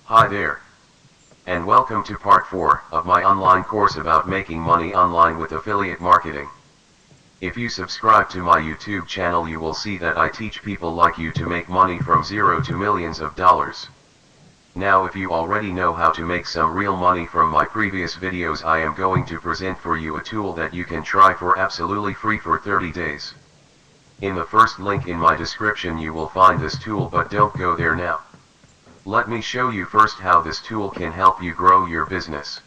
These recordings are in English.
Hi there, and welcome to part 4 of my online course about making money online with affiliate marketing. If you subscribe to my YouTube channel, you will see that I teach people like you to make money from zero to millions of dollars. Now, if you already know how to make some real money from my previous videos, I am going to present for you a tool that you can try for absolutely free for 30 days. In the first link in my description you will find this tool, but don't go there now. Let me show you first how this tool can help you grow your business.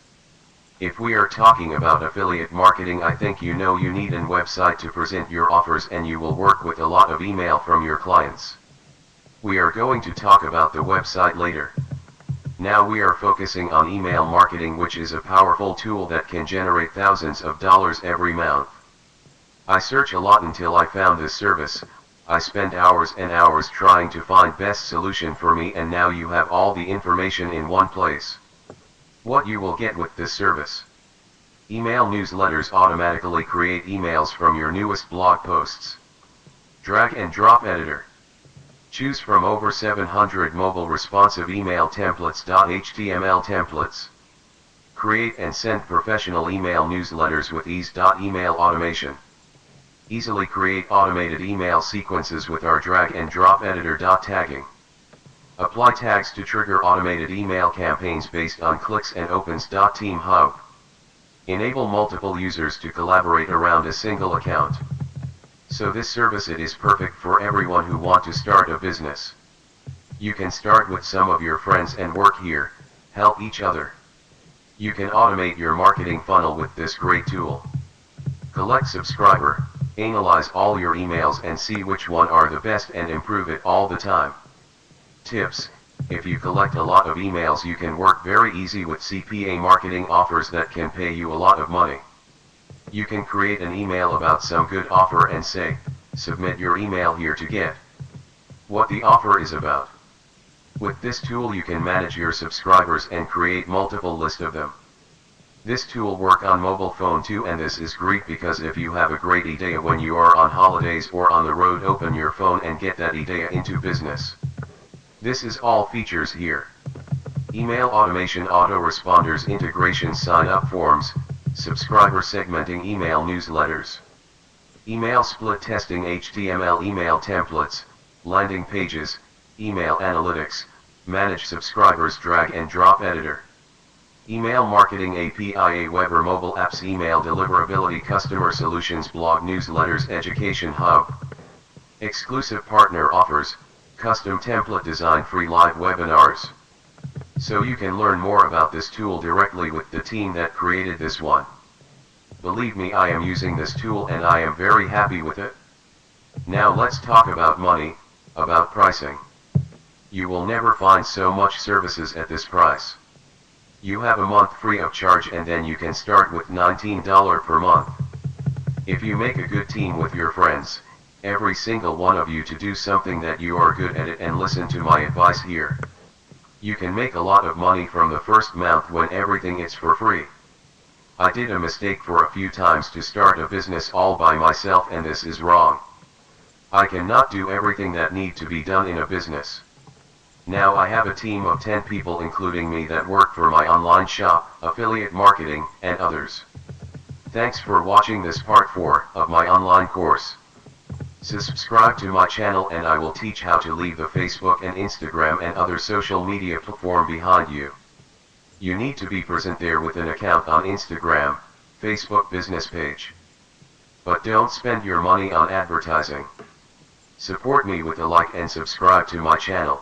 If we are talking about affiliate marketing, I think you know you need a website to present your offers, and you will work with a lot of email from your clients. We are going to talk about the website later. Now we are focusing on email marketing, which is a powerful tool that can generate thousands of dollars every month. I searched a lot until I found this service. I spent hours and hours trying to find best solution for me, and now you have all the information in one place. What you will get with this service: email newsletters automatically create emails from your newest blog posts. Drag and drop editor. Choose from over 700 mobile responsive email templates. HTML templates. Create and send professional email newsletters with ease. Email automation. Easily create automated email sequences with our drag and drop editor. Tagging. Apply tags to trigger automated email campaigns based on clicks and opens. Team hub. Enable multiple users to collaborate around a single account. So this service, it is perfect for everyone who want to start a business. You can start with some of your friends and work here, help each other. You can automate your marketing funnel with this great tool. Collect subscriber. Analyze all your emails and see which one are the best and improve it all the time. Tips: if you collect a lot of emails, you can work very easy with CPA marketing offers that can pay you a lot of money. You can create an email about some good offer and say, submit your email here to get what the offer is about. With this tool you can manage your subscribers and create multiple lists of them. This tool work on mobile phone too, and this is great because if you have a great idea when you are on holidays or on the road, open your phone and get that idea into business. This is all features here. Email automation, autoresponders, integration, sign up forms, subscriber segmenting, email newsletters, email split testing, HTML email templates, landing pages, email analytics, manage subscribers, drag and drop editor. Email marketing API, web or mobile apps, email deliverability, customer solutions, blog newsletters, education hub, exclusive partner offers, custom template design, free live webinars. So you can learn more about this tool directly with the team that created this one. Believe me, I am using this tool and I am very happy with it. Now let's talk about money, about pricing. You will never find so much services at this price. You have a month free of charge, and then you can start with $19 per month. If you make a good team with your friends, every single one of you to do something that you are good at it and listen to my advice here, you can make a lot of money from the first month when everything is for free. I did a mistake for a few times to start a business all by myself, and this is wrong. I cannot do everything that need to be done in a business. Now I have a team of 10 people including me that work for my online shop, affiliate marketing, and others. Thanks for watching this part 4 of my online course. Subscribe to my channel and I will teach how to leave the Facebook and Instagram and other social media platform behind you. You need to be present there with an account on Instagram, Facebook business page. But don't spend your money on advertising. Support me with a like and subscribe to my channel.